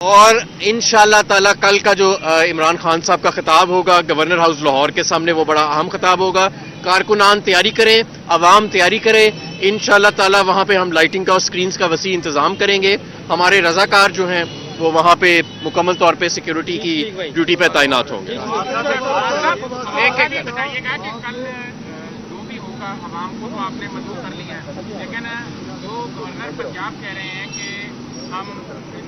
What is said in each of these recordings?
اور انشاءاللہ تعالی کل کا جو عمران خان صاحب کا خطاب ہوگا گورنر ہاؤس لاہور کے سامنے، وہ بڑا اہم خطاب ہوگا. کارکنان تیاری کریں، عوام تیاری کرے. انشاءاللہ تعالی وہاں پہ ہم لائٹنگ کا اور سکرینز کا وسیع انتظام کریں گے. ہمارے رضاکار جو ہیں وہ وہاں پہ مکمل طور پہ سیکیورٹی کی ڈیوٹی پہ تعینات ہوں گے. بتائیے گا کہ کل جو بھی ہوگا عوام کو تو آپ نے مدعو کر لیا ہے، لیکن جو گورنر پنجاب کہہ رہے ہیں کہ ہم ان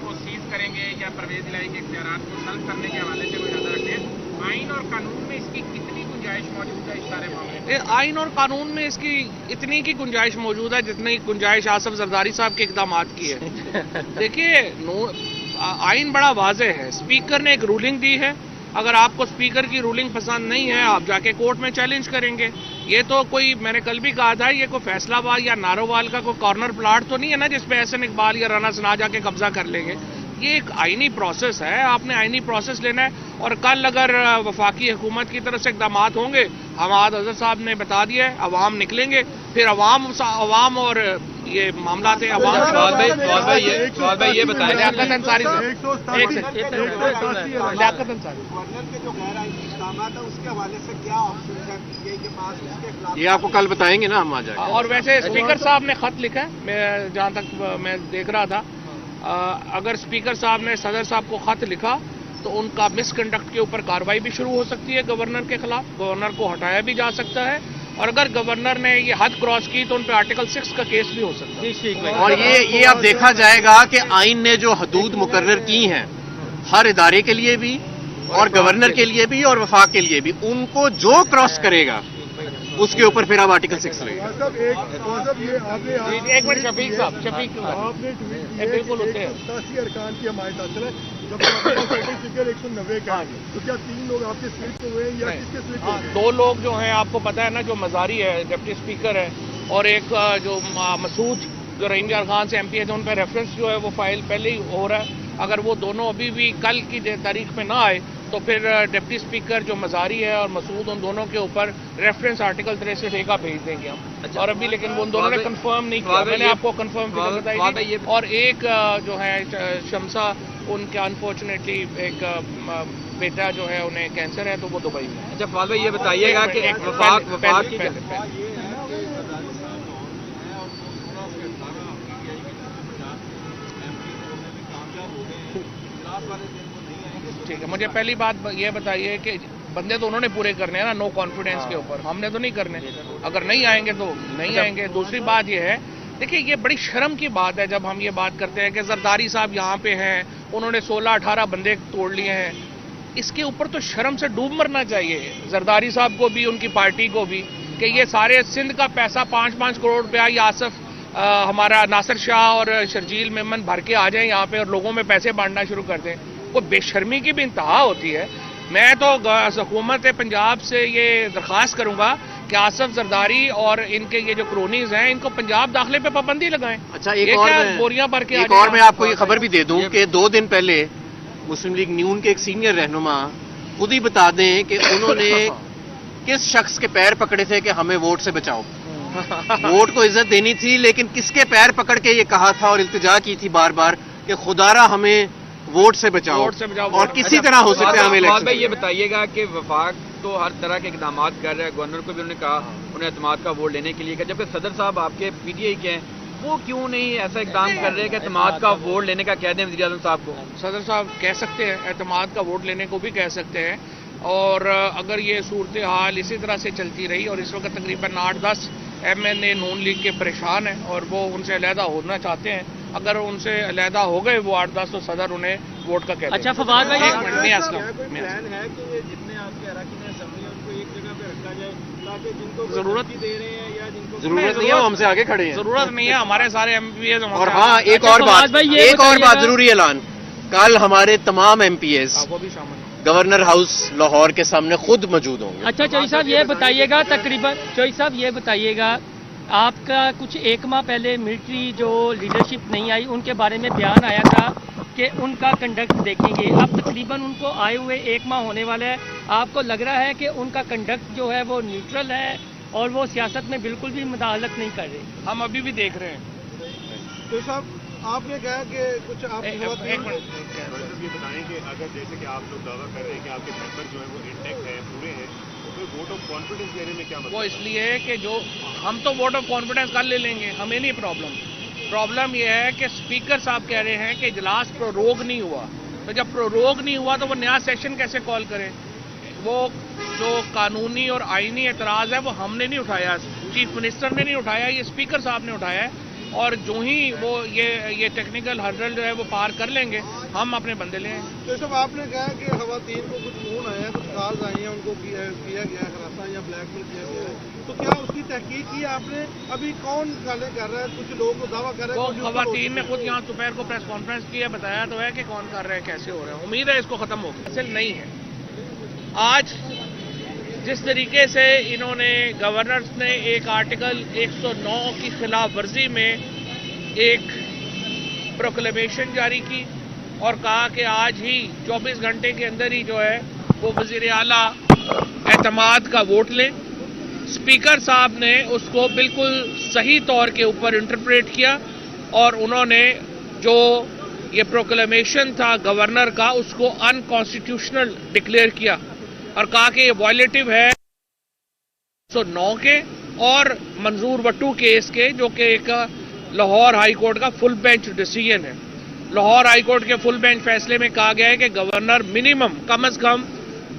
کو سیز کریں گے یا پرویز الہی کے اختیارات کو سلب کرنے کے حوالے سے وہ ارادہ رکھتے ہیں، آئین اور قانون میں اس کی کتنی گنجائش موجود ہے اس سارے معاملے میں؟ آئین اور قانون میں اس کی اتنی کی گنجائش موجود ہے جتنی گنجائش آصف زرداری صاحب کے اقدامات کی ہے. دیکھیے آئین بڑا واضح ہے. اسپیکر نے ایک رولنگ دی ہے، اگر آپ کو اسپیکر کی رولنگ پسند نہیں ہے آپ جا کے کورٹ میں چیلنج کریں گے. یہ تو کوئی، میں نے کل بھی کہا تھا، یہ کوئی فیصلہ آباد یا نارووال کا کوئی کارنر پلاٹ تو نہیں ہے نا جس پہ احسن اقبال یا رانا ثنا جا کے قبضہ کر لیں گے. یہ ایک آئینی پروسیس ہے، آپ نے آئینی پروسیس لینا ہے. اور کل اگر وفاقی حکومت کی طرف سے اقدامات ہوں گے، حماد اظہر صاحب نے بتا دیا ہے، عوام نکلیں گے، پھر عوام اور یہ معاملات ہیں. عوام سوال بھائی یہ بتائیں، لیاقت انصاری صاحب، ایک سیکنڈ، لیاقت انصاری، یہ آپ کو کل بتائیں گے نا، ہم آ جائیں گے. اور ویسے اسپیکر صاحب نے خط لکھا ہے، میں جہاں تک میں دیکھ رہا تھا، اگر اسپیکر صاحب نے صدر صاحب کو خط لکھا تو ان کا مس کنڈکٹ کے اوپر کارروائی بھی شروع ہو سکتی ہے گورنر کے خلاف. گورنر کو ہٹایا بھی جا سکتا ہے، اور اگر گورنر نے یہ حد کراس کی تو ان پہ آرٹیکل 6 کا کیس بھی ہو سکتا ہے. اور یہ اب دیکھا جائے گا کہ آئین نے جو حدود مقرر کی ہیں ہر ادارے کے لیے بھی اور گورنر کے لیے بھی اور وفاق کے لیے بھی، ان کو جو کراس کرے گا اس کے اوپر پھر اب آرٹیکل 6 لگے گا. ایک منٹ شفیق صاحب، بالکل ہوتے ہیں. ارکان کی حمایت حاصل ہے، جب فگر 190 کا تو کیا 3 لوگ آپ کے سلپ ہوئے ہیں یا کس کے سلپ ہوئے ہیں؟ 2 لوگ جو ہیں آپ کو پتا ہے نا، جو مزاری ہے ڈپٹی اسپیکر ہے، اور ایک جو مسعود جو رحیم یار خان سے MP ہے، ان پہ ریفرنس جو ہے وہ فائل پہلے ہی ہو رہا ہے. اگر وہ دونوں ابھی بھی کل کی تاریخ میں نہ آئے تو پھر ڈپٹی اسپیکر جو مزاری ہے اور مسعود، ان دونوں کے اوپر ریفرنس آرٹیکل 63A کا بھیج دیں گے ہم. اور ابھی لیکن وہ ان دونوں نے کنفرم نہیں کیا، میں نے آپ کو کنفرم فگر بتائی تھی. اور ایک جو ہے شمسا، ان کا انفارچونیٹلی ایک بیٹا جو ہے انہیں کینسر ہے تو وہ دبئی میں. اچھا فواد بھائی یہ بتائیے گا کہ ٹھیک ہے، مجھے پہلی بات یہ بتائیے کہ بندے تو انہوں نے پورے کرنے ہیں نا، نو کانفیڈنس کے اوپر، ہم نے تو نہیں کرنے. اگر نہیں آئیں گے تو نہیں آئیں گے. دوسری بات یہ ہے، دیکھیے یہ بڑی شرم کی بات ہے جب ہم یہ بات کرتے ہیں کہ زرداری صاحب یہاں پہ ہیں، انہوں نے 16-18 بندے توڑ لیے ہیں. اس کے اوپر تو شرم سے ڈوب مرنا چاہیے زرداری صاحب کو بھی، ان کی پارٹی کو بھی، کہ یہ سارے سندھ کا پیسہ 5-5 کروڑ روپیہ یہ آصف ہمارا ناصر شاہ اور شرجیل میمن بھر کے آ جائیں یہاں پہ اور لوگوں میں پیسے بانٹنا شروع کر دیں. وہ بے شرمی کی بھی انتہا ہوتی ہے. میں تو حکومت پنجاب سے یہ درخواست کروں گا کہ آصف زرداری اور ان کے یہ جو کرونیز ہیں ان کو پنجاب داخلے پہ پابندی لگائیں. اچھا ایک اور میں آپ کو یہ خبر بھی دے دوں کہ 2 دن پہلے مسلم لیگ نیون کے ایک سینئر رہنما خود ہی بتا دیں کہ انہوں نے کس شخص کے پیر پکڑے تھے کہ ہمیں ووٹ سے بچاؤ. ووٹ کو عزت دینی تھی، لیکن کس کے پیر پکڑ کے یہ کہا تھا اور التجا کی تھی بار بار کہ خدارا ہمیں ووٹ سے بچاؤ اور کسی طرح ہو سکتا ہے ہمیں الیکشن. بھائی یہ بتائیے گا کہ وفاق تو ہر طرح کے اقدامات کر رہا ہے، گورنر کو بھی انہوں نے کہا انہیں اعتماد کا ووٹ لینے کے لیے، جبکہ صدر صاحب آپ کے PTI کے ہیں، وہ کیوں نہیں ایسا اقدام کر رہے کہ اعتماد کا ووٹ لینے کا کہہ دیں وزیر اعظم صاحب کو؟ صدر صاحب کہہ سکتے ہیں، اعتماد کا ووٹ لینے کو بھی کہہ سکتے ہیں. اور اگر یہ صورتحال اسی طرح سے چلتی رہی اور اس وقت تقریباً 8-10 MNA نون لیگ کے پریشان ہیں اور وہ ان سے علیحدہ ہونا چاہتے ہیں، اگر ان سے علیحدہ ہو گئے وہ 8-10 تو صدر انہیں ووٹ کا کہہ دیں. اچھا فواد بھائی، ایک منٹ میں ضرورت نہیں ہے، وہ ہم سے آگے کھڑے ہیں. ضرورت نہیں ہے، ہمارے سارے MPs. اور ہاں ایک اور بات ضروری اعلان، کل ہمارے تمام MPs وہ بھی شامل ہیں. گورنر ہاؤس لاہور کے سامنے خود موجود ہوں گے. اچھا چوئی صاحب یہ بتائیے گا، بتائیے گا آپ کا کچھ 1 ماہ پہلے ملٹری جو لیڈرشپ نہیں آئی ان کے بارے میں بیان آیا تھا کہ ان کا کنڈکٹ دیکھیں گے. اب تقریباً ان کو آئے ہوئے 1 ماہ ہونے والا ہے. آپ کو لگ رہا ہے کہ ان کا کنڈکٹ جو ہے وہ نیوٹرل ہے اور وہ سیاست میں بالکل بھی مداخلت نہیں کر رہے؟ ہم ابھی بھی دیکھ رہے ہیں. تو صاحب آپ نے کہا کہ کچھ آپ ایک منٹ یہ بتائیں کہ اگر جیسے کہ آپ لوگ دعویٰ کر رہے ہیں کہ آپ کے ممبر جو ہیں وہ انٹیکٹ ہیں پورے ہیں تو پھر ووٹ آف کانفیڈنس دینے میں کیا وہ اس لیے ہے کہ جو ہم تو ووٹ آف کانفیڈنس کل لے لیں گے, ہمیں نہیں پرابلم یہ ہے کہ اسپیکر صاحب کہہ رہے ہیں کہ اجلاس پروروگ نہیں ہوا, تو جب پروروگ نہیں ہوا تو وہ نیا سیشن کیسے کال کریں؟ وہ جو قانونی اور آئینی اعتراض ہے وہ ہم نے نہیں اٹھایا, چیف منسٹر نے نہیں اٹھایا, یہ اسپیکر صاحب نے اٹھایا ہے, اور جو ہی وہ یہ ٹیکنیکل ہرڈل جو ہے وہ پار کر لیں گے ہم اپنے بندے لیں گے. تو صاحب آپ نے کہا کہ خواتین کو کچھ فون آئے ہیں, کچھ کالز آئی ہیں, ان کو کیا گیا ہے ہراساں یا بلیک میل کیا گیا ہے, تو کیا اس کی تحقیق کی آپ نے؟ ابھی کون گالیں کر رہا ہے؟ کچھ لوگوں کو دعویٰ کر رہے ہیں وہ خواتین نے خود یہاں دوپہر کو پریس کانفرنس کی ہے, بتایا تو ہے کہ کون کر رہے ہیں, کیسے ہو رہے ہیں. امید ہے اس کو ختم ہوگا. اصل نہیں ہے. آج جس طریقے سے انہوں نے گورنرز نے ایک آرٹیکل 109 کی خلاف ورزی میں ایک پروکلیمیشن جاری کی اور کہا کہ آج ہی 24 گھنٹے کے اندر ہی جو ہے وہ وزیر اعلیٰ اعتماد کا ووٹ لیں, اسپیکر صاحب نے اس کو بالکل صحیح طور کے اوپر انٹرپریٹ کیا اور انہوں نے جو یہ پروکلیمیشن تھا گورنر کا اس کو انکانسٹیٹیوشنل ڈکلیئر کیا اور کہا کہ یہ وائلیٹو ہے 109 کے اور منظور وٹو کیس کے, جو کہ ایک لاہور ہائی کورٹ کا فل بینچ ڈیسیژن ہے. لاہور ہائی کورٹ کے فل بینچ فیصلے میں کہا گیا ہے کہ گورنر منیمم کم از کم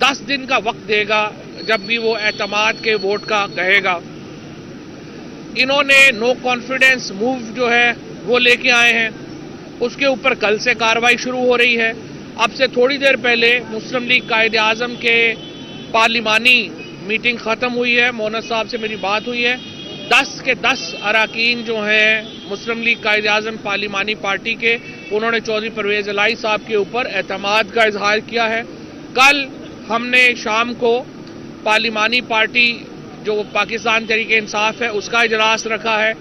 10 دن کا وقت دے گا جب بھی وہ اعتماد کے ووٹ کا کہے گا. انہوں نے نو کانفیڈنس موو جو ہے وہ لے کے آئے ہیں, اس کے اوپر کل سے کارروائی شروع ہو رہی ہے. اب سے تھوڑی دیر پہلے مسلم لیگ قائد اعظم کے پارلیمانی میٹنگ ختم ہوئی ہے, مونس صاحب سے میری بات ہوئی ہے. 10 کے 10 اراکین جو ہیں مسلم لیگ قائد اعظم پارلیمانی پارٹی کے, انہوں نے چودھری پرویز الہی صاحب کے اوپر اعتماد کا اظہار کیا ہے. کل ہم نے شام کو پارلیمانی پارٹی جو پاکستان تحریک انصاف ہے اس کا اجلاس رکھا ہے.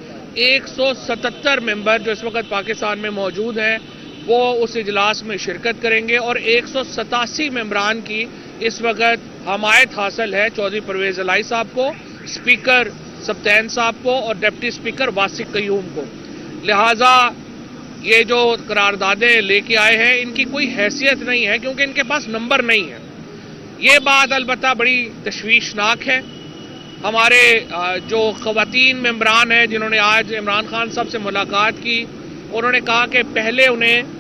177 ممبر جو اس وقت پاکستان میں موجود ہیں وہ اس اجلاس میں شرکت کریں گے اور 187 ممبران کی اس وقت حمایت حاصل ہے چودھری پرویز الہی صاحب کو, اسپیکر سبطین صاحب کو اور ڈپٹی اسپیکر واسق قیوم کو. لہٰذا یہ جو قراردادیں لے کے آئے ہیں ان کی کوئی حیثیت نہیں ہے کیونکہ ان کے پاس نمبر نہیں ہے. یہ بات البتہ بڑی تشویشناک ہے. ہمارے جو خواتین ممبران ہیں جنہوں نے آج عمران خان صاحب سے ملاقات کی, انہوں نے کہا کہ پہلے انہیں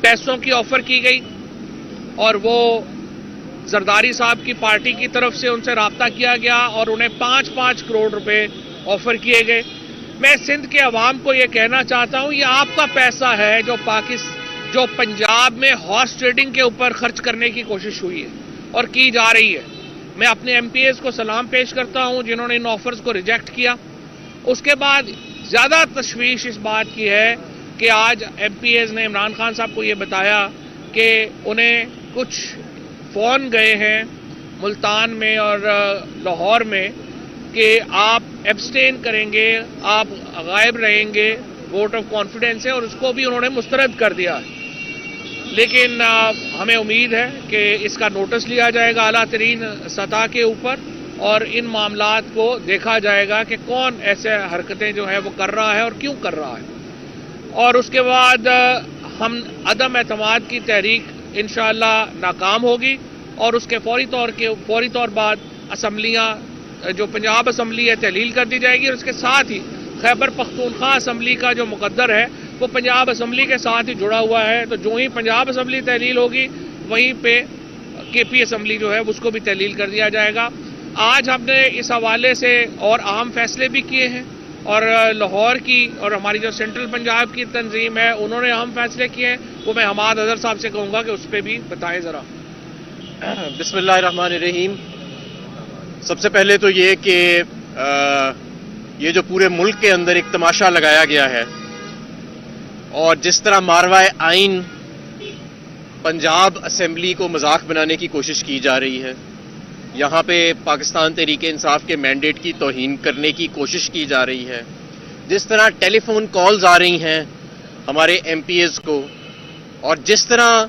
پیسوں کی آفر کی گئی اور وہ زرداری صاحب کی پارٹی کی طرف سے ان سے رابطہ کیا گیا اور انہیں 5-5 کروڑ روپے آفر کیے گئے. میں سندھ کے عوام کو یہ کہنا چاہتا ہوں یہ آپ کا پیسہ ہے جو پنجاب میں ہارس ٹریڈنگ کے اوپر خرچ کرنے کی کوشش ہوئی ہے اور کی جا رہی ہے. میں اپنے ایم پی ایز کو سلام پیش کرتا ہوں جنہوں نے ان آفرز کو ریجیکٹ کیا. اس کے بعد زیادہ تشویش اس بات کی ہے کہ آج ایم پی ایز نے عمران خان صاحب کو یہ بتایا کہ انہیں کچھ فون گئے ہیں ملتان میں اور لاہور میں کہ آپ ایبسٹین کریں گے, آپ غائب رہیں گے, ووٹ آف کانفیڈنس ہے, اور اس کو بھی انہوں نے مسترد کر دیا. لیکن ہمیں امید ہے کہ اس کا نوٹس لیا جائے گا اعلیٰ ترین سطح کے اوپر اور ان معاملات کو دیکھا جائے گا کہ کون ایسے حرکتیں جو ہے وہ کر رہا ہے اور کیوں کر رہا ہے. اور اس کے بعد ہم عدم اعتماد کی تحریک انشاءاللہ ناکام ہوگی اور اس کے فوری طور بعد اسمبلیاں جو پنجاب اسمبلی ہے تحلیل کر دی جائے گی اور اس کے ساتھ ہی خیبر پختونخوا اسمبلی کا جو مقدر ہے وہ پنجاب اسمبلی کے ساتھ ہی جڑا ہوا ہے. تو جو ہی پنجاب اسمبلی تحلیل ہوگی وہیں پہ کے پی اسمبلی جو ہے اس کو بھی تحلیل کر دیا جائے گا. آج ہم نے اس حوالے سے اور اہم فیصلے بھی کیے ہیں اور لاہور کی اور ہماری جو سینٹرل پنجاب کی تنظیم ہے انہوں نے اہم فیصلے کیے ہیں. وہ میں حماد اظہر صاحب سے کہوں گا کہ اس پہ بھی بتائیں ذرا. بسم اللہ الرحمن الرحیم. سب سے پہلے تو یہ کہ یہ جو پورے ملک کے اندر ایک تماشا لگایا گیا ہے اور جس طرح ماروائے آئین پنجاب اسمبلی کو مذاق بنانے کی کوشش کی جا رہی ہے, یہاں پہ پاکستان تحریک انصاف کے مینڈیٹ کی توہین کرنے کی کوشش کی جا رہی ہے, جس طرح ٹیلی فون کالز آ رہی ہیں ہمارے ایم پی ایز کو اور جس طرح